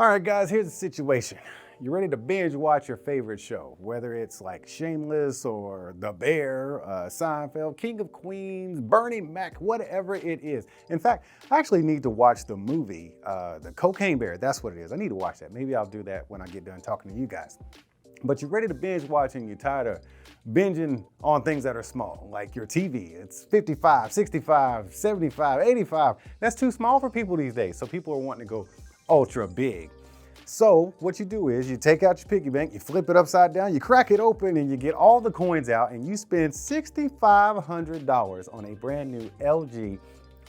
All right, guys, here's the situation. You're ready to binge watch your favorite show, whether it's like Shameless or The Bear, Seinfeld, King of Queens, Bernie Mac, whatever it is. In fact, I actually need to watch the movie, The Cocaine Bear. That's what it is. I need to watch that. Maybe I'll do that when I get done talking to you guys. But you're ready to binge watch and you're tired of binging on things that are small, like your TV. It's 55, 65, 75, 85. That's too small for people these days. So people are wanting to go ultra big. So what you do is you take out your piggy bank, you flip it upside down, you crack it open, and you get all the coins out, and you spend $6,500 on a brand new LG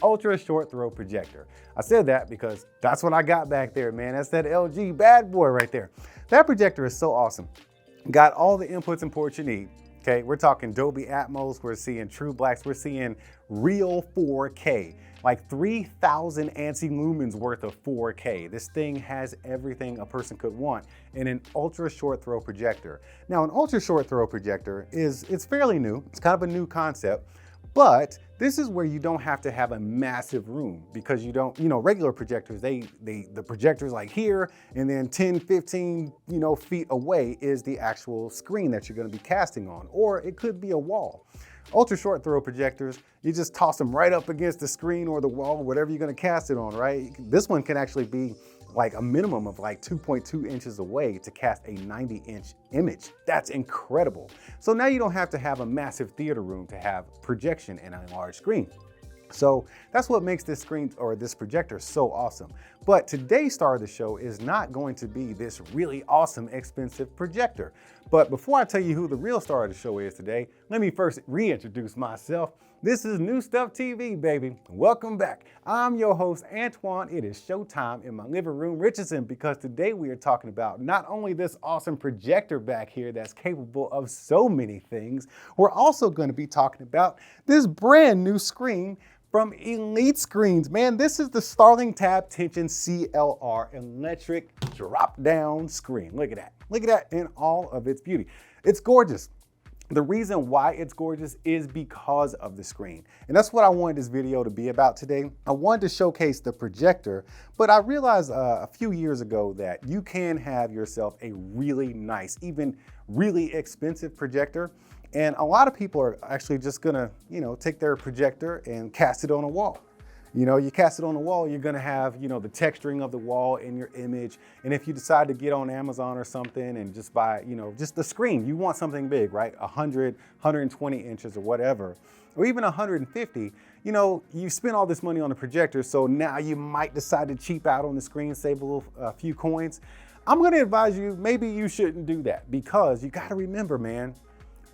ultra short throw projector. I said that because that's what I got back there, man. That's that LG bad boy right there. That projector is so awesome. Got all the inputs and ports you need. Okay, we're talking Dolby Atmos, we're seeing True Blacks, we're seeing real 4K, like 3,000 ANSI lumens worth of 4K. This thing has everything a person could want in an ultra short throw projector. Now, an ultra short throw projector it's fairly new. It's kind of a new concept, but this is where you don't have to have a massive room because you don't, regular projectors, the projector's like here, and then 10, 15, feet away is the actual screen that you're gonna be casting on, or it could be a wall. Ultra short throw projectors, you just toss them right up against the screen or the wall, whatever you're gonna cast it on, right? This one can actually be like a minimum of like 2.2 inches away to cast a 90-inch image. That's incredible. So now you don't have to have a massive theater room to have projection and a large screen. So that's what makes this screen or this projector so awesome. But today's star of the show is not going to be this really awesome, expensive projector. But before I tell you who the real star of the show is today, let me first reintroduce myself. This is New Stuff TV, baby. Welcome back. I'm your host, Antoine. It is showtime in my living room, Richardson, because today we are talking about not only this awesome projector back here that's capable of so many things, we're also going to be talking about this brand new screen from Elite Screens. Man, this is the Starling Tab-Tension CLR electric drop-down screen. Look at that. Look at that in all of its beauty. It's gorgeous. The reason why it's gorgeous is because of the screen. And that's what I wanted this video to be about today. I wanted to showcase the projector, but I realized a few years ago that you can have yourself a really nice, even really expensive projector. And a lot of people are actually just gonna, take their projector and cast it on a wall. You cast it on the wall, you're gonna have, the texturing of the wall in your image. And if you decide to get on Amazon or something and just buy, just the screen, you want something big, right? 100, 120 inches or whatever, or even 150, you spend all this money on the projector, so now you might decide to cheap out on the screen, save a few coins. I'm gonna advise you, maybe you shouldn't do that because you gotta remember, man,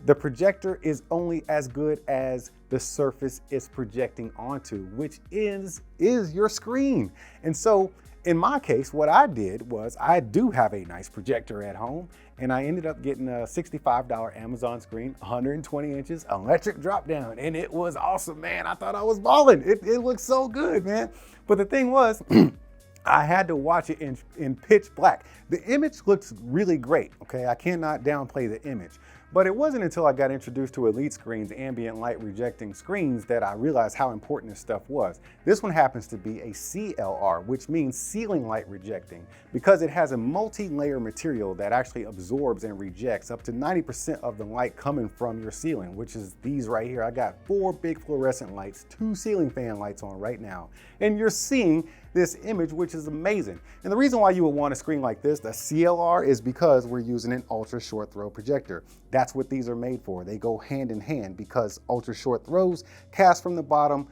the projector is only as good as the surface it's projecting onto, which is your screen. And so in my case, what I did was I do have a nice projector at home, and I ended up getting a $65 Amazon screen, 120 inches, electric drop down, and it was awesome, man. I thought I was balling. It looked so good, man. But the thing was, I had to watch it in pitch black. The image looks really great, okay? I cannot downplay the image. But it wasn't until I got introduced to Elite Screens, ambient light rejecting screens, that I realized how important this stuff was. This one happens to be a CLR, which means ceiling light rejecting, because it has a multi-layer material that actually absorbs and rejects up to 90% of the light coming from your ceiling, which is these right here. I got 4 big fluorescent lights, 2 ceiling fan lights on right now, and you're seeing this image, which is amazing. And the reason why you would want a screen like this, the CLR, is because we're using an ultra short throw projector. That's what these are made for. They go hand in hand because ultra short throws cast from the bottom,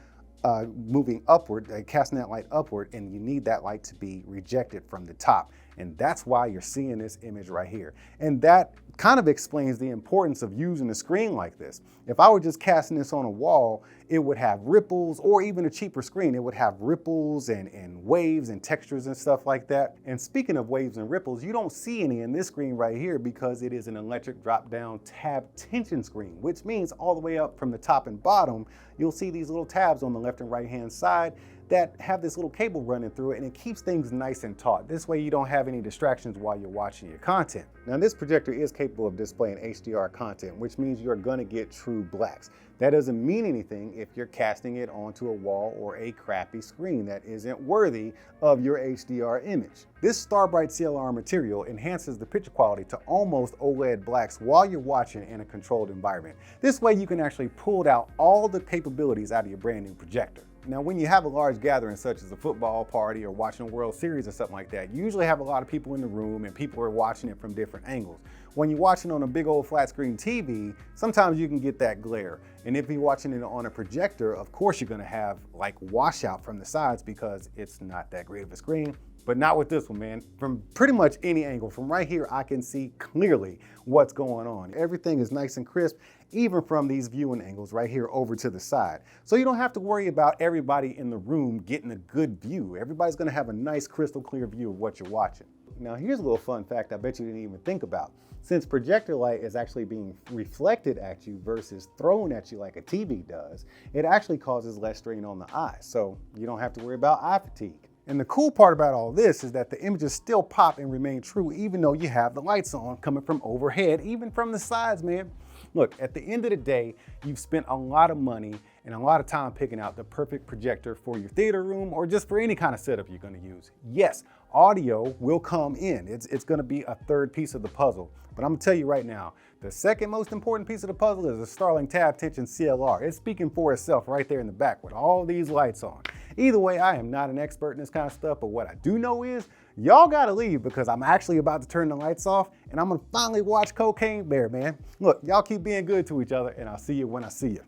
moving upward, casting that light upward, and you need that light to be rejected from the top. And that's why you're seeing this image right here. And that kind of explains the importance of using a screen like this. If I were just casting this on a wall, it would have ripples, or even a cheaper screen, it would have ripples and waves and textures and stuff like that. And speaking of waves and ripples, you don't see any in this screen right here because it is an electric drop-down tab tension screen, which means all the way up from the top and bottom, you'll see these little tabs on the left and right hand side that have this little cable running through it, and it keeps things nice and taut. This way you don't have any distractions while you're watching your content. Now this projector is capable of displaying HDR content, which means you're gonna get true blacks. That doesn't mean anything if you're casting it onto a wall or a crappy screen that isn't worthy of your HDR image. This StarBright CLR material enhances the picture quality to almost OLED blacks while you're watching in a controlled environment. This way you can actually pull out all the capabilities out of your brand new projector. Now, when you have a large gathering such as a football party or watching a World Series or something like that, you usually have a lot of people in the room and people are watching it from different angles. When you're watching on a big old flat screen TV, sometimes you can get that glare. And if you're watching it on a projector, of course you're gonna have like washout from the sides because it's not that great of a screen. But not with this one, man. From pretty much any angle, from right here, I can see clearly what's going on. Everything is nice and crisp, even from these viewing angles right here over to the side. So you don't have to worry about everybody in the room getting a good view. Everybody's gonna have a nice crystal clear view of what you're watching. Now here's a little fun fact I bet you didn't even think about. Since projector light is actually being reflected at you versus thrown at you like a TV does, it actually causes less strain on the eyes. So you don't have to worry about eye fatigue. And the cool part about all this is that the images still pop and remain true even though you have the lights on coming from overhead, even from the sides, man. Look, at the end of the day, you've spent a lot of money and a lot of time picking out the perfect projector for your theater room or just for any kind of setup you're gonna use. Yes, audio will come in. It's gonna be a third piece of the puzzle. But I'm gonna tell you right now, the second most important piece of the puzzle is the Starling Tab-Tension CLR. It's speaking for itself right there in the back with all these lights on. Either way, I am not an expert in this kind of stuff, but what I do know is y'all gotta leave because I'm actually about to turn the lights off and I'm gonna finally watch 𝗟𝗂𝗂𝗶𝗵𝘁, man. Look, y'all keep being good to each other and I'll see you when I see you.